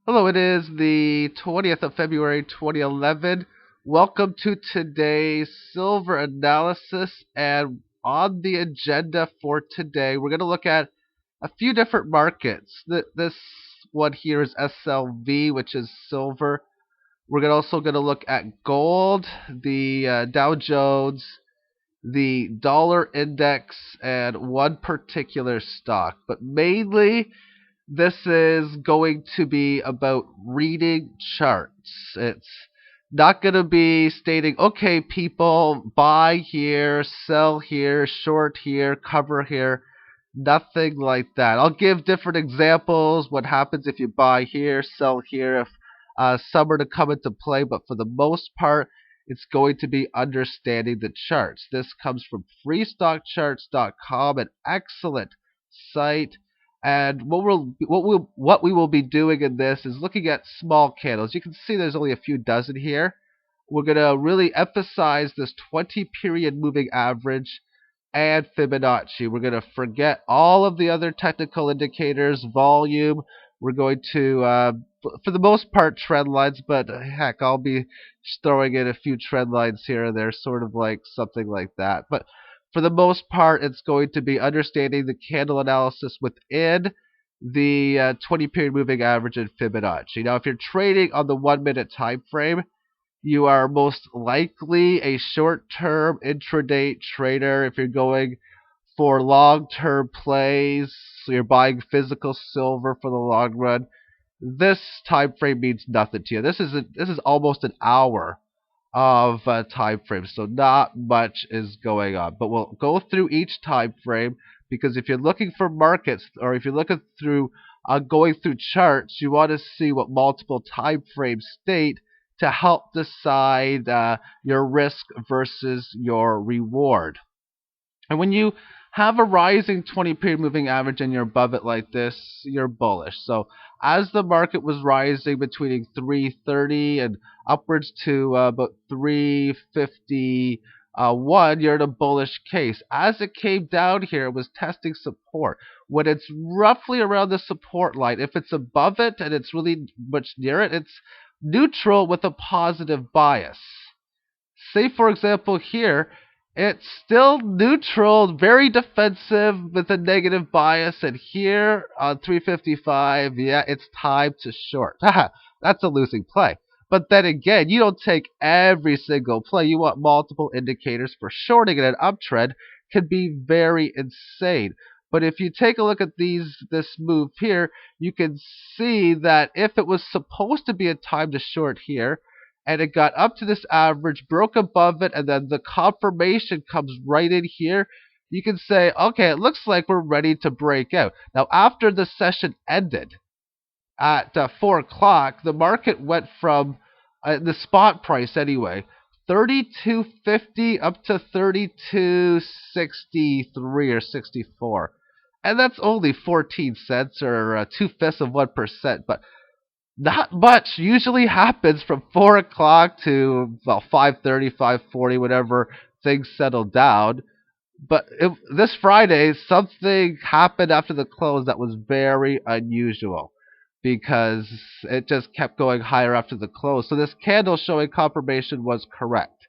Hello, it is the 20th of February 2011. Welcome to today's silver analysis. And on the agenda for today, we're going to look at a few different markets. This one here is SLV, which is silver. We're also going to look at gold, the Dow Jones, the dollar index, and one particular stock. But mainly, this is going to be about reading charts. It's not going to be stating, okay, people, buy here, sell here, short here, cover here. Nothing like that. I'll give different examples. What happens if you buy here, sell here, if some are to come into play. But for the most part, it's going to be understanding the charts. This comes from freestockcharts.com, an excellent site. And what we will be doing in this is looking at small candles. You can see there's only a few dozen here. We're going to really emphasize this 20 period moving average and Fibonacci. We're going to forget all of the other technical indicators, volume. We're going to, for the most part, trend lines, but heck, I'll be throwing in a few trend lines here and there, sort of like something like that. But for the most part, it's going to be understanding the candle analysis within the 20 period moving average and Fibonacci. Now, if you're trading on the 1 minute time frame, you are most likely a short-term intraday trader. If you're going for long-term plays, so you're buying physical silver for the long run, this time frame means nothing to you. This is almost an hour of time frame, so not much is going on. But we'll go through each time frame because if you're looking for markets or if you're looking through going through charts, you want to see what multiple time frames state to help decide your risk versus your reward. And when you have a rising 20 period moving average and you're above it like this, you're bullish. So as the market was rising between 330 and upwards to about 351, you're in a bullish case. As it came down here, it was testing support. When it's roughly around the support line, if it's above it and it's really much near it, it's neutral with a positive bias. Say, for example, here, it's still neutral, very defensive with a negative bias, and here on 355, yeah, it's time to short. That's a losing play. But then again, you don't take every single play. You want multiple indicators for shorting, and an uptrend can be very insane. But if you take a look at this move here, you can see that if it was supposed to be a time to short here, and it got up to this average, broke above it, and then the confirmation comes right in here, you can say, okay, it looks like we're ready to break out. Now, after the session ended at 4 o'clock, the market went from the spot price anyway, 32.50 up to 32.63 or 64. And that's only 14 cents or 2/5 of 1%. But not much usually happens from 4 o'clock to well 5:30, 5:40, whenever things settle down. But this Friday, something happened after the close that was very unusual because it just kept going higher after the close. So this candle showing confirmation was correct.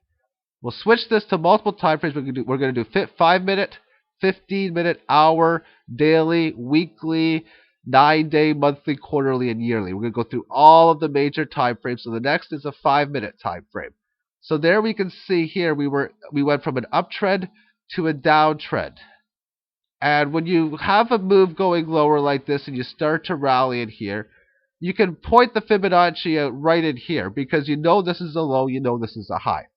We'll switch this to multiple time frames. We're going to do 5 minute, 15-minute, hour, daily, weekly, 9-day, monthly, quarterly, and yearly. We're going to go through all of the major time frames. So the next is a 5 minute time frame. So there we can see here we went from an uptrend to a downtrend. And when you have a move going lower like this and you start to rally in here, you can point the Fibonacci out right in here because you know this is a low, you know this is a high.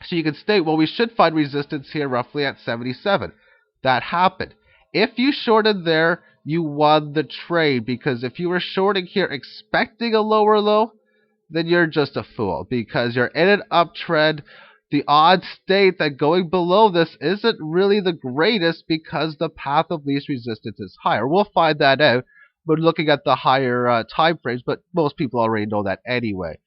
So you can state, well, we should find resistance here roughly at 77. That happened. If you shorted there, you won the trade because if you were shorting here expecting a lower low, then you're just a fool because you're in an uptrend. The odds state that going below this isn't really the greatest because the path of least resistance is higher. We'll find that out when looking at the higher time frames, but most people already know that anyway.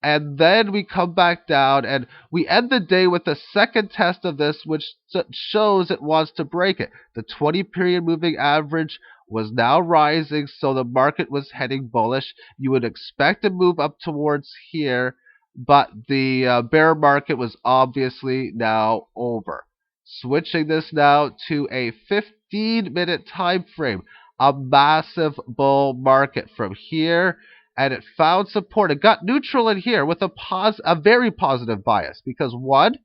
And then we come back down and we end the day with a second test of this, which shows it wants to break it. The 20 period moving average was now rising, so the market was heading bullish. You would expect a move up towards here, but the bear market was obviously now over. Switching this now to a 15-minute time frame, a massive bull market from here, and it found support. It got neutral in here with a very positive bias because one,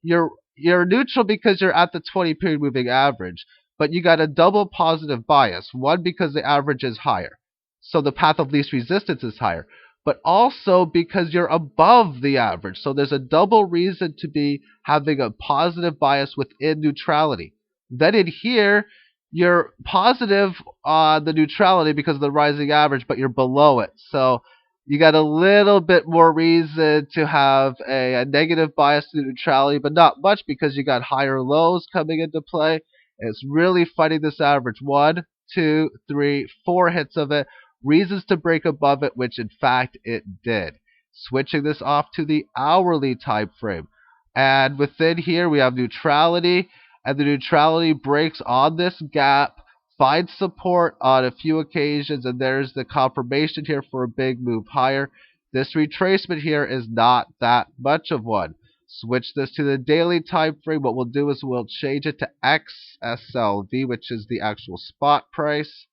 you're neutral because you're at the 20 period moving average, but you got a double positive bias. One, because the average is higher, so the path of least resistance is higher, but also because you're above the average. So there's a double reason to be having a positive bias within neutrality. Then in here, you're positive on the neutrality because of the rising average, but you're below it. So you got a little bit more reason to have a negative bias to neutrality, but not much because you got higher lows coming into play. It's really fighting this average. 1, 2, 3, 4 hits of it. Reasons to break above it, which in fact it did. Switching this off to the hourly time frame. And within here we have neutrality, and the neutrality breaks on this gap, finds support on a few occasions, and there's the confirmation here for a big move higher. This retracement here is not that much of one. Switch this to the daily time frame. What we'll do is we'll change it to XSLV, which is the actual spot price.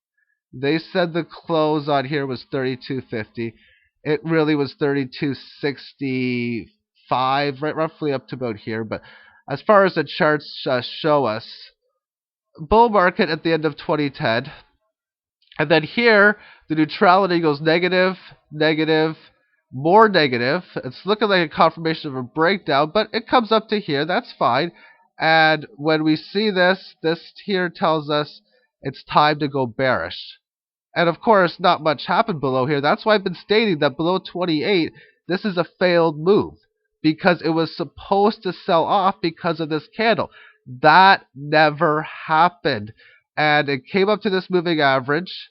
They said the close on here was 32.50. It really was 32.65, right, roughly up to about here. But as far as the charts show us, bull market at the end of 2010, and then here the neutrality goes negative, negative, more negative. It's looking like a confirmation of a breakdown, but it comes up to here. That's fine. And when we see this, this here tells us it's time to go bearish. And of course, not much happened below here. That's why I've been stating that below 28, this is a failed move because it was supposed to sell off because of this candle. That never happened. And it came up to this moving average.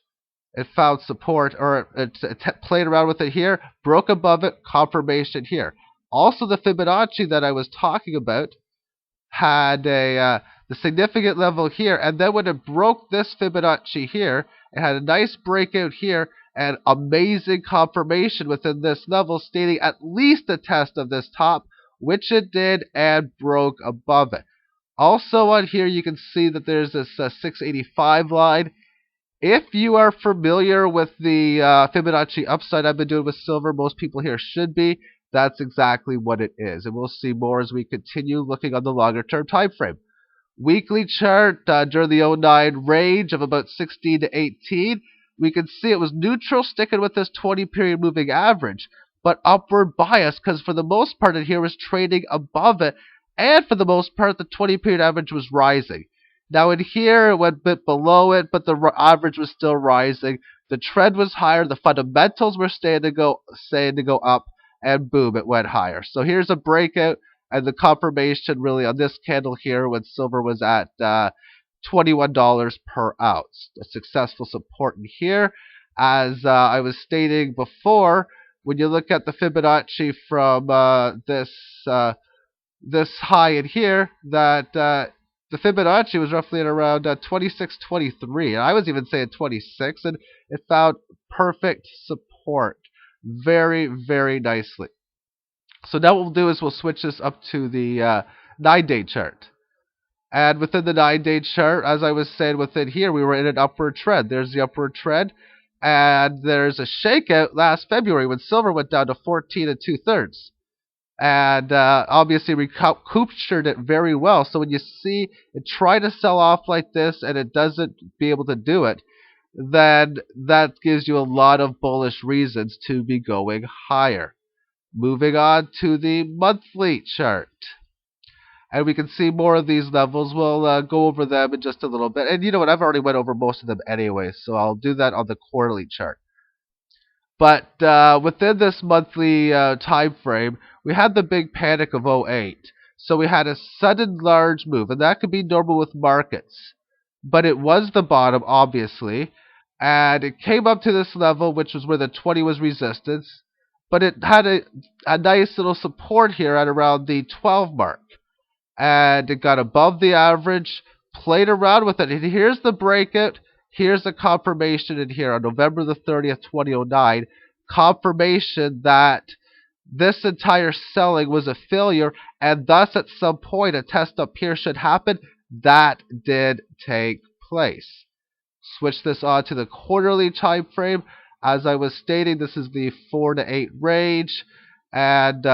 It found support, or it played around with it here, broke above it, confirmation here. Also, the Fibonacci that I was talking about had the significant level here, and then when it broke this Fibonacci here, it had a nice breakout here and amazing confirmation within this level, stating at least a test of this top, which it did and broke above it. Also on here, you can see that there's this 685 line. If you are familiar with the Fibonacci upside I've been doing with silver, most people here should be. That's exactly what it is. And we'll see more as we continue looking on the longer term time frame. Weekly chart during the 09 range of about 16 to 18. We can see it was neutral, sticking with this 20 period moving average, but upward bias because for the most part it here was trading above it, and for the most part the 20 period average was rising. Now in here it went a bit below it, but the average was still rising. The trend was higher. The fundamentals were saying to go up, and boom, it went higher. So here's a breakout and the confirmation really on this candle here when silver was at $21 per ounce. A successful support in here. As I was stating before, when you look at the Fibonacci from this high in here, that the Fibonacci was roughly at around 26.23, and I was even saying 26, and it found perfect support very, very nicely. So now what we'll do is we'll switch this up to the 9-day chart. And within the 9-day chart, as I was saying within here, we were in an upward trend. There's the upward trend, and there's a shakeout last February when silver went down to 14 2/3. And obviously recaptured it very well. So when you see it try to sell off like this and it doesn't be able to do it, then that gives you a lot of bullish reasons to be going higher. Moving on to the monthly chart. And we can see more of these levels. We'll go over them in just a little bit. And you know what? I've already went over most of them anyway, so I'll do that on the quarterly chart. But within this monthly time frame, we had the big panic of '08. So we had a sudden large move, and that could be normal with markets. But it was the bottom, obviously, and it came up to this level, which was where the 20 was resistance. But it had a nice little support here at around the 12 mark. And it got above the average, played around with it. And here's the breakout. Here's a confirmation in here on November the 30th, 2009. Confirmation that this entire selling was a failure, and thus at some point a test up here should happen. That did take place. Switch this on to the quarterly time frame. As I was stating, this is the 4 to 8 range, and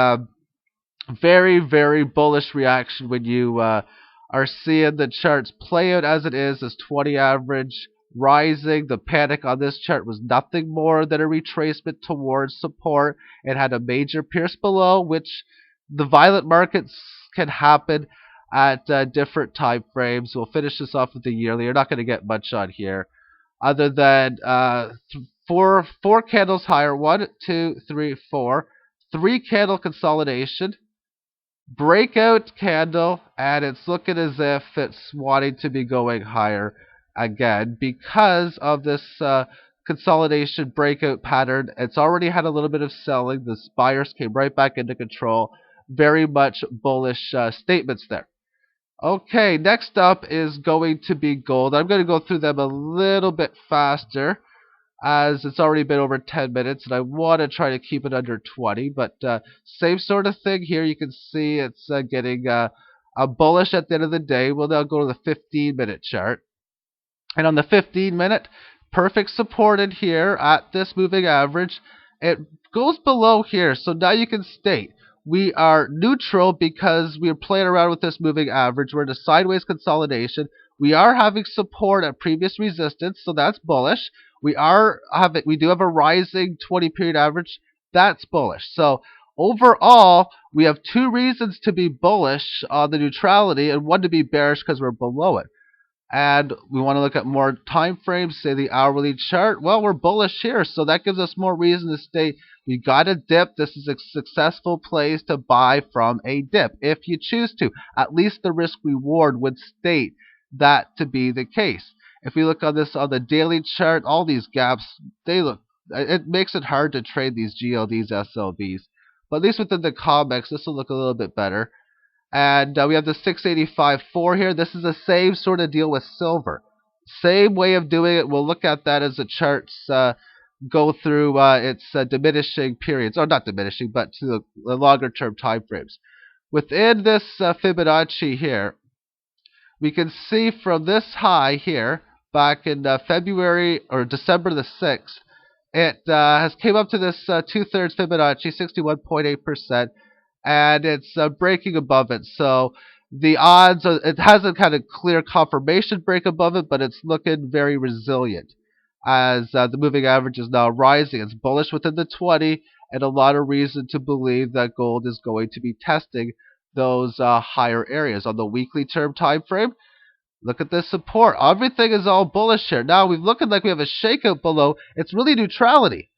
very, very bullish reaction when you are seeing the charts play out as it is, this 20 average rising. The panic on this chart was nothing more than a retracement towards support. It had a major pierce below, which the violent markets can happen at different time frames. We'll finish this off with the yearly. You're not going to get much on here other than four candles higher. 1, 2, 3, 4. 3 candle consolidation, breakout candle, and it's looking as if it's wanting to be going higher again because of this consolidation breakout pattern. It's already had a little bit of selling. The buyers came right back into control. Very much bullish statements there. Okay, next up is going to be gold. I'm going to go through them a little bit faster as it's already been over 10 minutes, and I want to try to keep it under 20, but same sort of thing here. You can see it's getting a bullish at the end of the day. We'll now go to the 15-minute chart. And on the 15-minute, perfect support in here at this moving average. It goes below here, so now you can state we are neutral because we are playing around with this moving average. We're in a sideways consolidation. We are having support at previous resistance, so that's bullish. We do have a rising 20-period average. That's bullish. So overall, we have 2 reasons to be bullish on the neutrality and 1 to be bearish because we're below it. And we want to look at more time frames, say the hourly chart. Well, we're bullish here, so that gives us more reason to state we got a dip. This is a successful place to buy from a dip if you choose to. At least the risk reward would state that to be the case. If we look on this on the daily chart, all these gaps, it makes it hard to trade these GLDs, SLBs. But at least within the COMEX, this will look a little bit better. And we have the 685.4 here. This is the same sort of deal with silver. Same way of doing it. We'll look at that as the charts go through its diminishing periods. Or not diminishing, but to the longer term time frames. Within this Fibonacci here, we can see from this high here, back in February or December the 6th, it has came up to this 2/3 Fibonacci, 61.8%. And it's breaking above it. So the odds are, it hasn't kind of clear confirmation break above it, but it's looking very resilient as the moving average is now rising. It's bullish within the 20, and a lot of reason to believe that gold is going to be testing those higher areas. On the weekly term time frame, look at this support. Everything is all bullish here. Now we're looking like we have a shakeout below. It's really neutrality.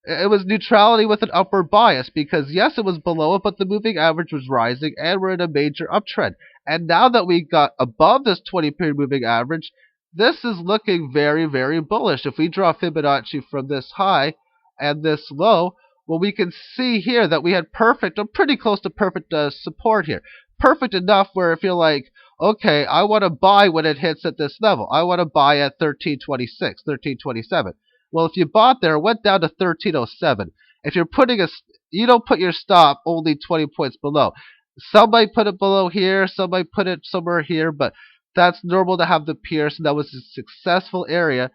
It was neutrality with an upward bias because, yes, it was below it, but the moving average was rising and we're in a major uptrend. And now that we got above this 20-period moving average, this is looking very, very bullish. If we draw Fibonacci from this high and this low, well, we can see here that we had perfect, or pretty close to perfect support here. Perfect enough where if you're like, okay, I want to buy when it hits at this level. I want to buy at 1326, 1327. Well, if you bought there, it went down to 1307. If you're you don't put your stop only 20 points below. Some might put it below here, some might put it somewhere here, but that's normal to have the pierce, and that was a successful area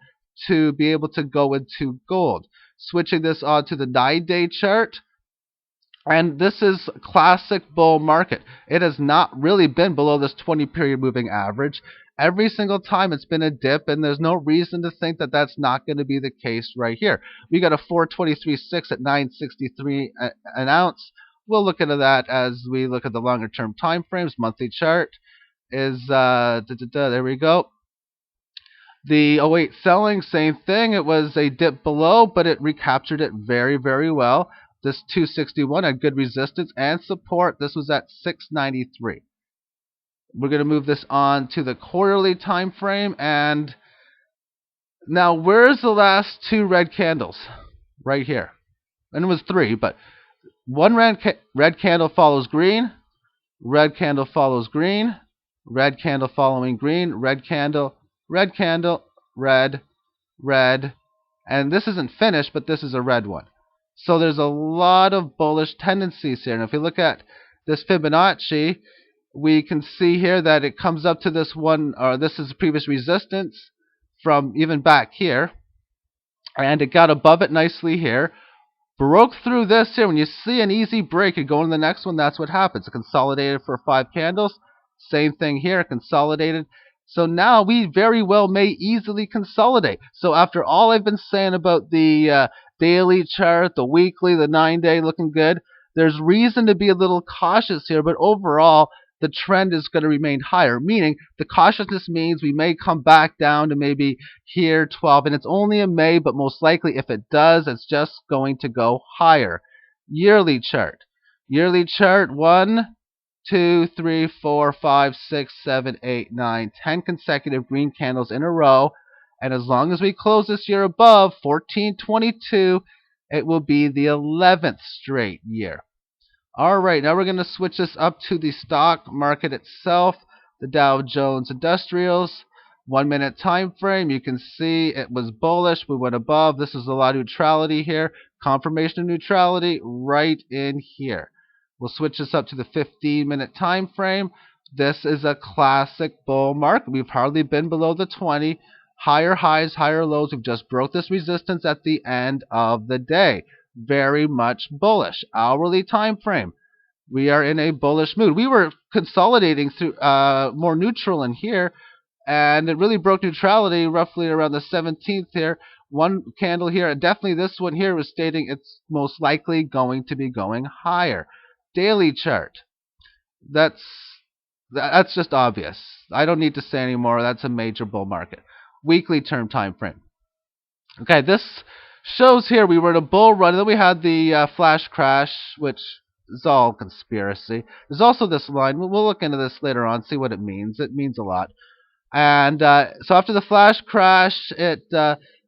to be able to go into gold. Switching this on to the 9-day chart. And this is classic bull market. It has not really been below this 20-period moving average. Every single time it's been a dip, and there's no reason to think that that's not going to be the case right here. We got a 423.6 at 963 an ounce. We'll look into that as we look at the longer term time frames. Monthly chart is there we go. The 08 selling, same thing. It was a dip below, but it recaptured it very, very well. This 261 had good resistance and support. This was at 693. We're going to move this on to the quarterly time frame. And now, where's the last 2 red candles? Right here. And it was 3, but one red candle follows green. Red candle follows green. Red candle following green. Red candle. Red candle. red, red, and this isn't finished, but this is a red one. So there's a lot of bullish tendencies here. And if we look at this Fibonacci, we can see here that it comes up to this one, or this is previous resistance from even back here, and it got above it nicely here. Broke through this here. When you see an easy break, you go to the next one, that's what happens. It consolidated for 5 candles. Same thing here, consolidated. So now we very well may easily consolidate. So after all I've been saying about the daily chart, the weekly, the 9-day looking good, there's reason to be a little cautious here, but overall, the trend is going to remain higher, meaning the cautiousness means we may come back down to maybe here 12, and it's only in May, but most likely if it does, it's just going to go higher. Yearly chart. Yearly chart, 1, 2, 3, 4, 5, 6, 7, 8, 9, 10 consecutive green candles in a row, and as long as we close this year above 1422, it will be the 11th straight year. Alright, now we're going to switch this up to the stock market itself, the Dow Jones Industrials. 1 minute time frame, you can see it was bullish. We went above. This is a lot of neutrality here. Confirmation of neutrality right in here. We'll switch this up to the 15-minute time frame. This is a classic bull market. We've hardly been below the 20. Higher highs, higher lows. We've just broke this resistance at the end of the day. Very much bullish. Hourly time frame. We are in a bullish mood. We were consolidating through more neutral in here, and it really broke neutrality roughly around the 17th here. One candle here, and definitely this one here was stating it's most likely going to be going higher. Daily chart. That's just obvious. I don't need to say anymore. That's a major bull market. Weekly term time frame. Okay, this shows here we were in a bull run, and then we had the flash crash, which is all conspiracy. There's also this line. We'll look into this later on, see what it means. It means a lot. And so after the flash crash, it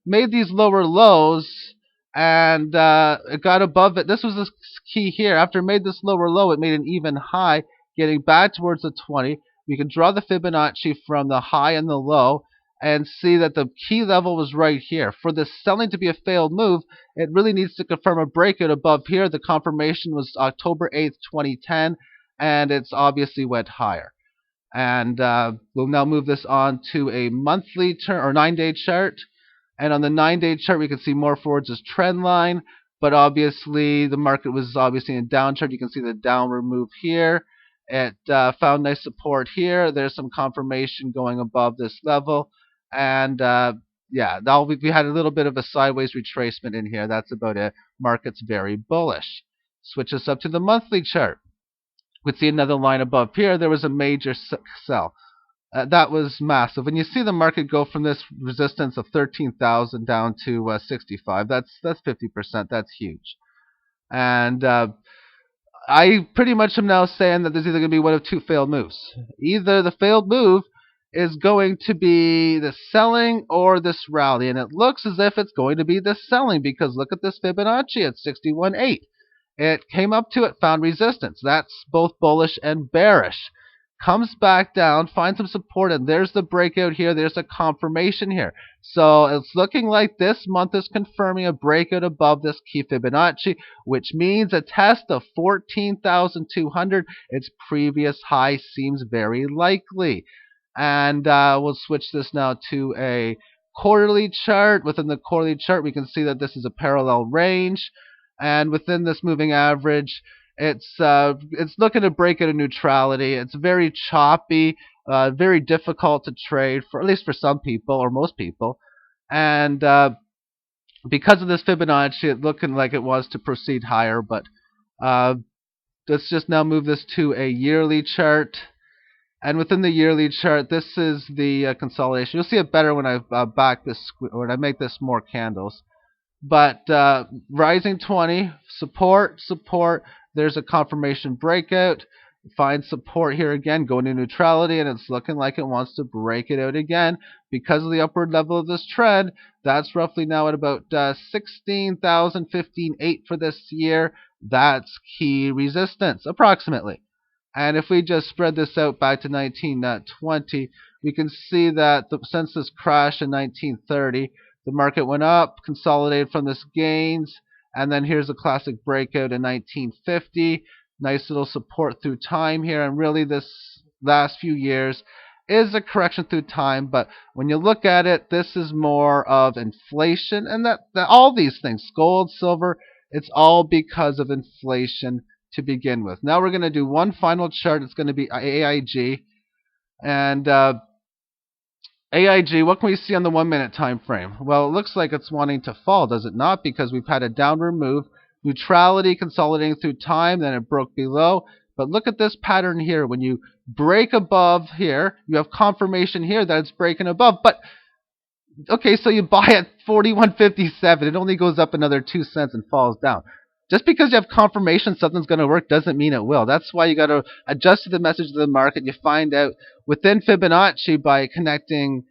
made these lower lows, and it got above it. This was the key here. After it made this lower low, it made an even high, getting back towards the 20. We can draw the Fibonacci from the high and the low, and see that the key level was right here. For this selling to be a failed move, it really needs to confirm a breakout above here. The confirmation was October 8th, 2010, and it's obviously went higher. And we'll now move this on to a monthly or 9-day chart. And on the 9-day chart, we can see more forwards as trend line, but obviously the market was obviously in a downtrend. You can see the downward move here. It found nice support here. There's some confirmation going above this level. And yeah, we had a little bit of a sideways retracement in here. That's about it. Market's very bullish. Switch us up to the monthly chart. We could see another line above here. There was a major sell. That was massive. When you see the market go from this resistance of 13,000 down to 65, that's 50%. That's huge. And I pretty much am now saying that there's either going to be one of two failed moves. Either the failed move is going to be the selling or this rally. And it looks as if it's going to be the selling, because look at this Fibonacci at 61.8. It came up to it, found resistance. That's both bullish and bearish. Comes back down, finds some support, and there's the breakout here. There's a confirmation here. So it's looking like this month is confirming a breakout above this key Fibonacci, which means a test of 14,200. Its previous high seems very likely. And we'll switch this now to a quarterly chart. Within the quarterly chart, we can see that this is a parallel range. And within this moving average, it's looking to break out of neutrality. It's very choppy, very difficult to trade, for at least for some people or most people. And because of this Fibonacci, it's looking like it was to proceed higher. But let's just now move this to a yearly chart. And within the yearly chart, this is the consolidation. You'll see it better when I when I make this more candles. But rising 20, support, support. There's a confirmation breakout. Find support here again, going to neutrality, and it's looking like it wants to break it out again because of the upward level of this trend. That's roughly now at about 16,015.8 for this year. That's key resistance, approximately. And if we just spread this out back to 1920, we can see that since this crash in 1930, the market went up, consolidated from this gains, and then here's a classic breakout in 1950. Nice little support through time here, and really this last few years is a correction through time, but when you look at it, this is more of inflation, and that all these things, gold, silver, it's all because of inflation to begin with. Now we're going to do one final chart. It's going to be AIG. And AIG, what can we see on the 1 minute time frame? Well, it looks like it's wanting to fall, does it not? Because we've had a downward move, neutrality consolidating through time, then it broke below. But look at this pattern here. When you break above here, you have confirmation here that it's breaking above. But okay, so you buy at 41.57. It only goes up another 2 cents and falls down. Just because you have confirmation something's going to work doesn't mean it will. That's why you got to adjust to the message of the market. You find out within Fibonacci by connecting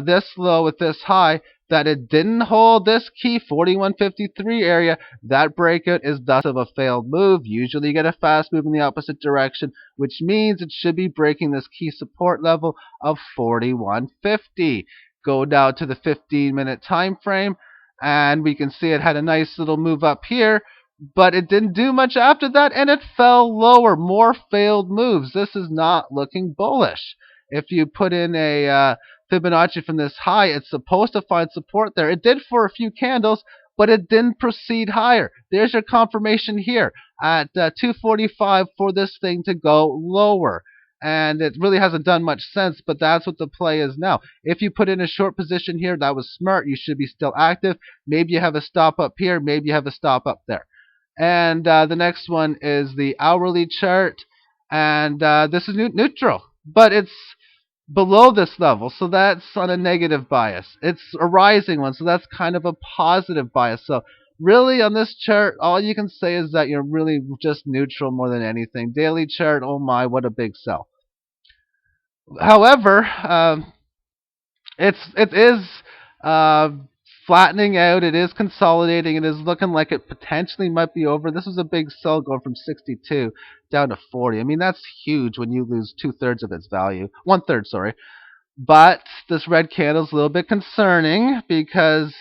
this low with this high that it didn't hold this key 41.53 area. That breakout is thus of a failed move. Usually you get a fast move in the opposite direction, which means it should be breaking this key support level of 41.50. Go down to the 15-minute time frame, and we can see it had a nice little move up here, but it didn't do much after that, and it fell lower. More failed moves. This is not looking bullish. If you put in a Fibonacci from this high, it's supposed to find support there. It did for a few candles, but it didn't proceed higher. There's your confirmation here at 245 for this thing to go lower. And it really hasn't done much sense, but that's what the play is now. If you put in a short position here, that was smart. You should be still active. Maybe you have a stop up here. Maybe you have a stop up there. And the next one is the hourly chart. And this is neutral, but it's below this level, so that's on a negative bias. It's a rising one, so that's kind of a positive bias. So really on this chart, all you can say is that you're really just neutral more than anything. Daily chart, oh my, what a big sell. However, it is flattening out. It is consolidating. It is looking like it potentially might be over. This was a big sell going from 62 down to 40. I mean, that's huge when you lose 2/3 of its value. 1/3, sorry. But this red candle is a little bit concerning because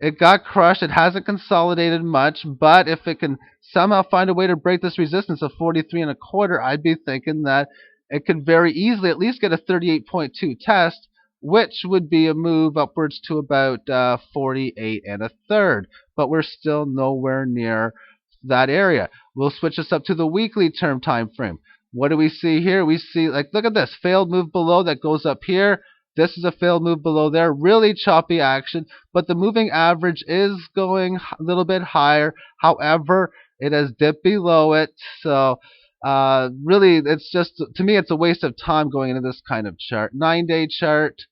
it got crushed. It hasn't consolidated much, but if it can somehow find a way to break this resistance of 43.25, I'd be thinking that it could very easily at least get a 38.2 test, which would be a move upwards to about 48.33. But we're still nowhere near that area. We'll switch this up to the weekly term time frame. What do we see here? We see, like, look at this failed move below that goes up here. This is a failed move below there. Really choppy action, but the moving average is going a little bit higher. However, it has dipped below it. So really, it's just, to me, it's a waste of time going into this kind of chart. 9-day chart.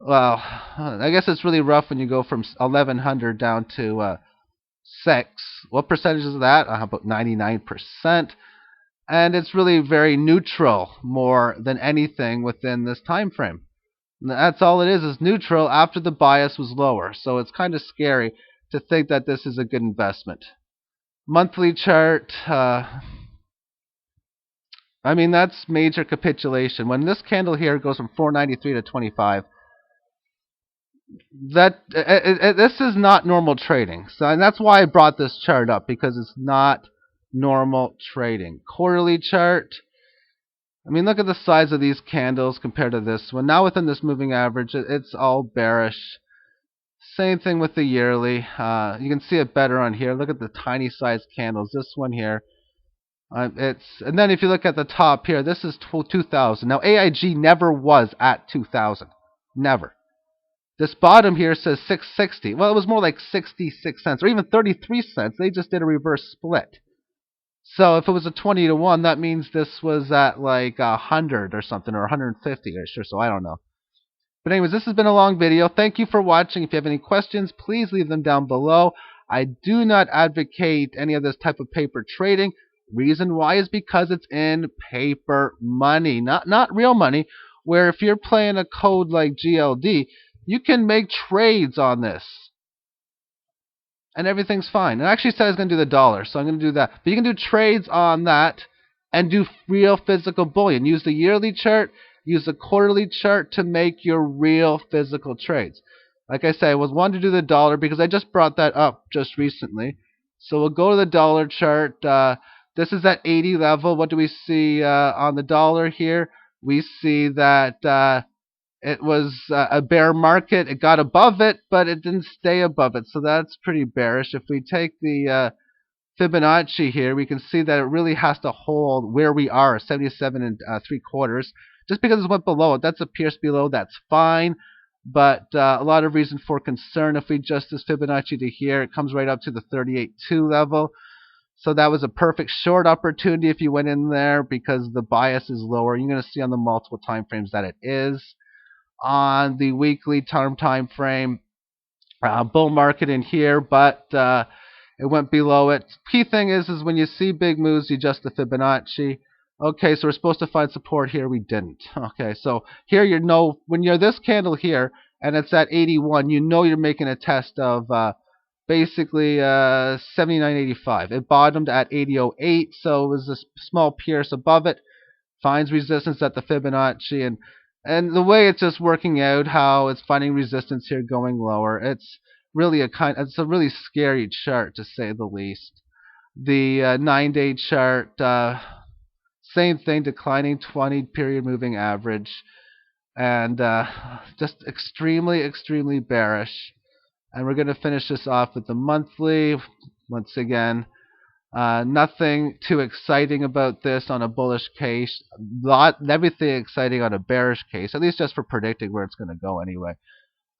Well, I guess it's really rough when you go from 1100 down to 6. What percentage is that? About 99%. And it's really very neutral more than anything within this time frame. That's all it is neutral after the bias was lower. So it's kind of scary to think that this is a good investment. Monthly chart, I mean, that's major capitulation. When this candle here goes from 493 to 25, this is not normal trading. So, and that's why I brought this chart up, because it's not normal trading. Quarterly chart. I mean, look at the size of these candles compared to this one. Now within this moving average, it's all bearish. Same thing with the yearly. You can see it better on here. Look at the tiny size candles. This one here. And then if you look at the top here, this is 2000. Now AIG never was at 2000. Never. This bottom here says 660. Well, it was more like 66 cents or even 33 cents. They just did a reverse split. So if it was a 20 to 1, that means this was at like 100 or something, or 150 or so, I don't know. But anyways, this has been a long video. Thank you for watching. If you have any questions, please leave them down below. I do not advocate any of this type of paper trading. Reason why is because it's in paper money, not real money, where if you're playing a code like GLD, you can make trades on this. And everything's fine. And I actually said I was going to do the dollar, so I'm going to do that. But you can do trades on that, and do real physical bullion. Use the yearly chart, use the quarterly chart to make your real physical trades. Like I said, I was wanting to do the dollar because I just brought that up just recently. So we'll go to the dollar chart. This is at 80 level. What do we see on the dollar here? We see that it was a bear market. It got above it, but it didn't stay above it. So that's pretty bearish. If we take the Fibonacci here, we can see that it really has to hold where we are, 77 and 3/4. Just because it went below it, that's a pierce below, that's fine. But a lot of reason for concern. If we adjust this Fibonacci to here, it comes right up to the 38.2 level. So that was a perfect short opportunity if you went in there because the bias is lower. You're going to see on the multiple time frames that it is. On the weekly term time frame, bull market in here, but it went below it. Key thing is when you see big moves, you adjust the Fibonacci. Okay, so we're supposed to find support here. We didn't. Okay, so here you know when you're this candle here and it's at 81, you know you're making a test of basically 79.85. It bottomed at 80.08, so it was a small pierce above it. Finds resistance at the Fibonacci, and the way it's just working out, how it's finding resistance here going lower. It's a really scary chart to say the least. The 9-day chart, same thing, declining 20 period moving average, and just extremely bearish. And we're going to finish this off with the monthly. Once again, nothing too exciting about this on a bullish case. Everything exciting on a bearish case, at least just for predicting where it's going to go anyway.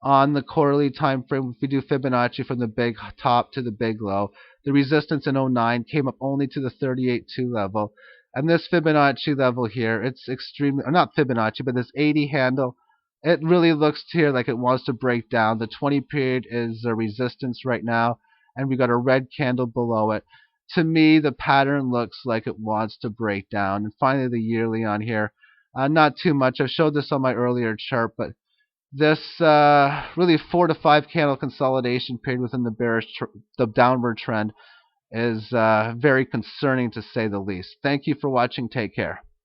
On the quarterly time frame, if we do Fibonacci from the big top to the big low, the resistance in 09 came up only to the 38.2 level. And this Fibonacci level here, it's extremely, or not Fibonacci, but this 80 handle, it really looks here like it wants to break down. The 20 period is a resistance right now, and we got a red candle below it. To me, the pattern looks like it wants to break down. And finally, the yearly on here, not too much. I've showed this on my earlier chart, but this really 4 to 5 candle consolidation period within the downward trend is very concerning to say the least. Thank you for watching. Take care.